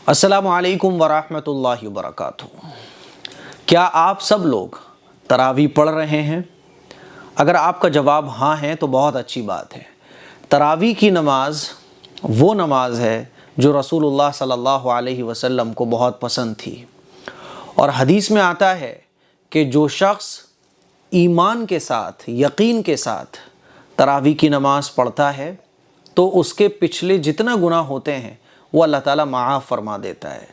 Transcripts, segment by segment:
السلام علیکم ورحمۃ اللہ وبرکاتہ۔ کیا آپ سب لوگ تراویح پڑھ رہے ہیں؟ اگر آپ کا جواب ہاں ہے تو بہت اچھی بات ہے۔ تراویح کی نماز وہ نماز ہے جو رسول اللہ صلی اللہ علیہ وسلم کو بہت پسند تھی، اور حدیث میں آتا ہے کہ جو شخص ایمان کے ساتھ، یقین کے ساتھ تراویح کی نماز پڑھتا ہے تو اس کے پچھلے جتنا گناہ ہوتے ہیں وہ اللہ تعالیٰ معاف فرما دیتا ہے۔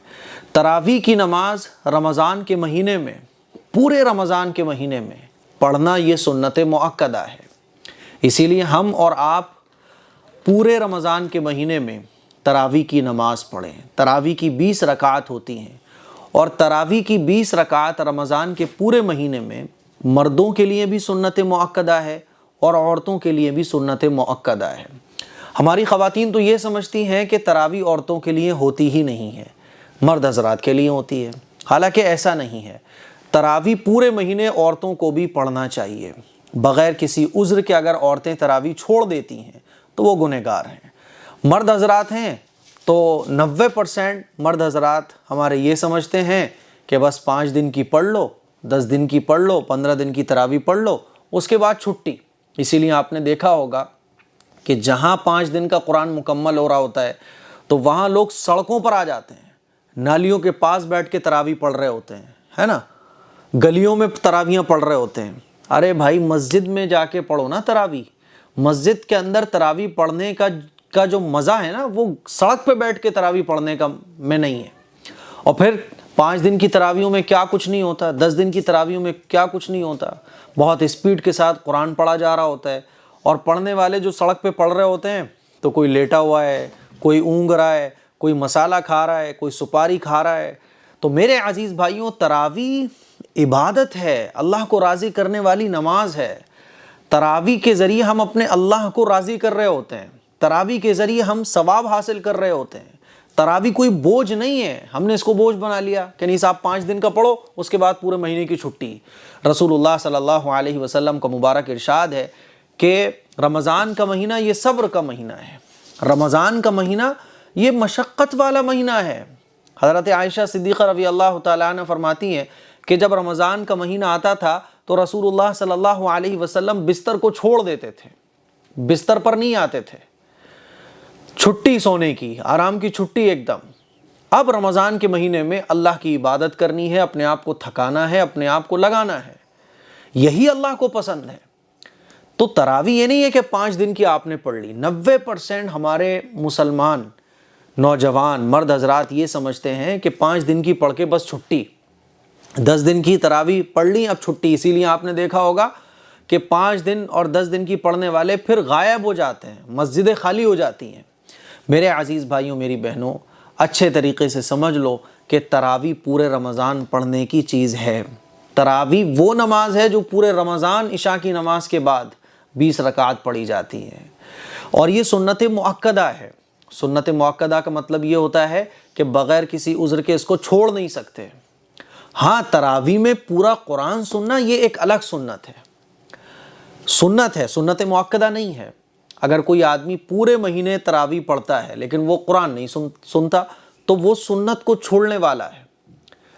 تراویح کی نماز رمضان کے مہینے میں، پورے رمضان کے مہینے میں پڑھنا یہ سنت مؤکدہ ہے۔ اسی لیے ہم اور آپ پورے رمضان کے مہینے میں تراویح کی نماز پڑھیں۔ تراویح کی 20 رکعات ہوتی ہیں، اور تراویح کی 20 رکعات رمضان کے پورے مہینے میں مردوں کے لیے بھی سنت مؤکدہ ہے اور عورتوں کے لیے بھی سنت مؤکدہ ہے۔ ہماری خواتین تو یہ سمجھتی ہیں کہ تراویح عورتوں کے لیے ہوتی ہی نہیں ہے، مرد حضرات کے لیے ہوتی ہے، حالانکہ ایسا نہیں ہے۔ تراویح پورے مہینے عورتوں کو بھی پڑھنا چاہیے۔ بغیر کسی عذر کے اگر عورتیں تراویح چھوڑ دیتی ہیں تو وہ گنہگار ہیں۔ مرد حضرات ہیں تو 90% مرد حضرات ہمارے یہ سمجھتے ہیں کہ بس 5 دن کی پڑھ لو، 10 دن کی پڑھ لو، 15 دن کی تراویح پڑھ لو، اس کے بعد چھٹی۔ اسی لیے آپ نے دیکھا ہوگا کہ جہاں 5 دن کا قرآن مکمل ہو رہا ہوتا ہے تو وہاں لوگ سڑکوں پر آ جاتے ہیں، نالیوں کے پاس بیٹھ کے تراویح پڑھ رہے ہوتے ہیں، ہے نا، گلیوں میں تراویحاں پڑھ رہے ہوتے ہیں۔ ارے بھائی، مسجد میں جا کے پڑھو نا تراویح۔ مسجد کے اندر تراویح پڑھنے کا جو مزہ ہے نا، وہ سڑک پہ بیٹھ کے تراویح پڑھنے کا میں نہیں ہے۔ اور پھر 5 دن کی تراویحوں میں کیا کچھ نہیں ہوتا، 10 دن کی تراویحوں میں کیا کچھ نہیں ہوتا، بہت اسپیڈ کے ساتھ قرآن پڑھا جا رہا ہوتا ہے، اور پڑھنے والے جو سڑک پہ پڑھ رہے ہوتے ہیں تو کوئی لیٹا ہوا ہے، کوئی اونگ رہا ہے، کوئی مسالہ کھا رہا ہے، کوئی سپاری کھا رہا ہے۔ تو میرے عزیز بھائیوں، تراویح عبادت ہے، اللہ کو راضی کرنے والی نماز ہے۔ تراویح کے ذریعے ہم اپنے اللہ کو راضی کر رہے ہوتے ہیں، تراویح کے ذریعے ہم ثواب حاصل کر رہے ہوتے ہیں۔ تراویح کوئی بوجھ نہیں ہے، ہم نے اس کو بوجھ بنا لیا کہ نہیں صاحب 5 دن کا پڑھو، اس کے بعد پورے مہینے کی چھٹی۔ رسول اللہ صلی اللہ علیہ وسلم کا مبارک ارشاد ہے کہ رمضان کا مہینہ یہ صبر کا مہینہ ہے، رمضان کا مہینہ یہ مشقت والا مہینہ ہے۔ حضرت عائشہ صدیقہ رضی اللہ تعالیٰ عنہ فرماتی ہیں کہ جب رمضان کا مہینہ آتا تھا تو رسول اللہ صلی اللہ علیہ وسلم بستر کو چھوڑ دیتے تھے، بستر پر نہیں آتے تھے، چھٹی سونے کی، آرام کی چھٹی ایک دم۔ اب رمضان کے مہینے میں اللہ کی عبادت کرنی ہے، اپنے آپ کو تھکانا ہے، اپنے آپ کو لگانا ہے، یہی اللہ کو پسند ہے۔ تو تراویح یہ نہیں ہے کہ 5 دن کی آپ نے پڑھ لی۔ 90% ہمارے مسلمان نوجوان مرد حضرات یہ سمجھتے ہیں کہ 5 دن کی پڑھ کے بس چھٹی، 10 دن کی تراویح پڑھ لی اب چھٹی۔ اسی لیے آپ نے دیکھا ہوگا کہ 5 دن اور 10 دن کی پڑھنے والے پھر غائب ہو جاتے ہیں، مسجدیں خالی ہو جاتی ہیں۔ میرے عزیز بھائیوں، میری بہنوں، اچھے طریقے سے سمجھ لو کہ تراویح پورے رمضان پڑھنے کی چیز ہے۔ تراویح وہ نماز ہے جو پورے رمضان عشاء کی نماز کے بعد 20 رکعات پڑھی جاتی ہے، اور یہ سنت مؤکدہ ہے۔ سنت مؤکدہ کا مطلب یہ ہوتا ہے کہ بغیر کسی عذر کے اس کو چھوڑ نہیں سکتے۔ ہاں، تراویح میں پورا قرآن سننا یہ ایک الگ سنت ہے، سنت ہے، سنت مؤکدہ نہیں ہے۔ اگر کوئی آدمی پورے مہینے تراویح پڑھتا ہے لیکن وہ قرآن نہیں سنتا تو وہ سنت کو چھوڑنے والا ہے،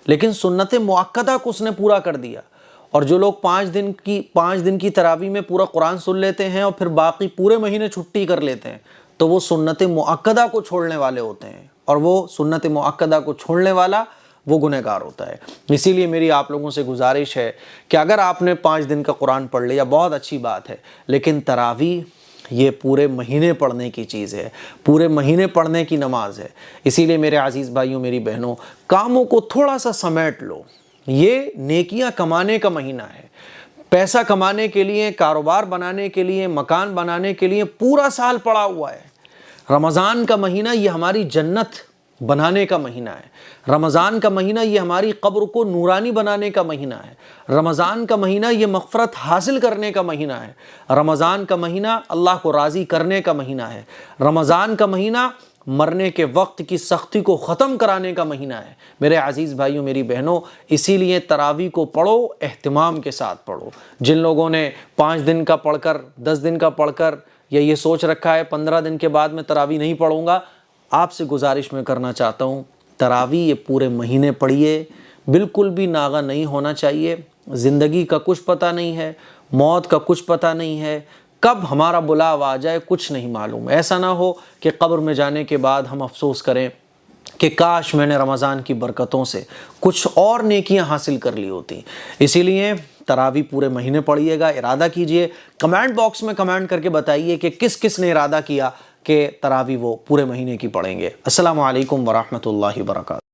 لیکن سنت مؤکدہ کو اس نے پورا کر دیا۔ اور جو لوگ 5 دن کی تراویح میں پورا قرآن سن لیتے ہیں اور پھر باقی پورے مہینے چھٹی کر لیتے ہیں تو وہ سنت مؤکدہ کو چھوڑنے والے ہوتے ہیں، اور وہ سنت مؤکدہ کو چھوڑنے والا وہ گنہگار ہوتا ہے۔ اسی لیے میری آپ لوگوں سے گزارش ہے کہ اگر آپ نے 5 دن کا قرآن پڑھ لیا بہت اچھی بات ہے، لیکن تراویح یہ پورے مہینے پڑھنے کی چیز ہے، پورے مہینے پڑھنے کی نماز ہے۔ اسی لیے میرے عزیز بھائیوں، میری بہنوں، کاموں کو تھوڑا سا سمیٹ لو۔ یہ نیکیاں کمانے کا مہینہ ہے، پیسہ کمانے کے لیے، کاروبار بنانے کے لیے، مکان بنانے کے لیے پورا سال پڑا ہوا ہے۔ رمضان کا مہینہ یہ ہماری جنت بنانے کا مہینہ ہے، رمضان کا مہینہ یہ ہماری قبر کو نورانی بنانے کا مہینہ ہے، رمضان کا مہینہ یہ مغفرت حاصل کرنے کا مہینہ ہے، رمضان کا مہینہ اللہ کو راضی کرنے کا مہینہ ہے، رمضان کا مہینہ مرنے کے وقت کی سختی کو ختم کرانے کا مہینہ ہے۔ میرے عزیز بھائیوں، میری بہنوں، اسی لیے تراویح کو پڑھو، اہتمام کے ساتھ پڑھو۔ جن لوگوں نے 5 دن کا پڑھ کر، 10 دن کا پڑھ کر، یا یہ سوچ رکھا ہے 15 دن کے بعد میں تراویح نہیں پڑھوں گا، آپ سے گزارش میں کرنا چاہتا ہوں تراوی یہ پورے مہینے پڑھیے، بالکل بھی ناغہ نہیں ہونا چاہیے۔ زندگی کا کچھ پتہ نہیں ہے، موت کا کچھ پتہ نہیں ہے، کب ہمارا بلاوا آ جائے کچھ نہیں معلوم۔ ایسا نہ ہو کہ قبر میں جانے کے بعد ہم افسوس کریں کہ کاش میں نے رمضان کی برکتوں سے کچھ اور نیکیاں حاصل کر لی ہوتی۔ اسی لیے تراوی پورے مہینے پڑھیے گا، ارادہ کیجئے، کمنٹ باکس میں کمنٹ کر کے بتائیے کہ کس کس نے ارادہ کیا کہ تراوی وہ پورے مہینے کی پڑھیں گے۔ السلام علیکم ورحمۃ اللہ وبرکاتہ۔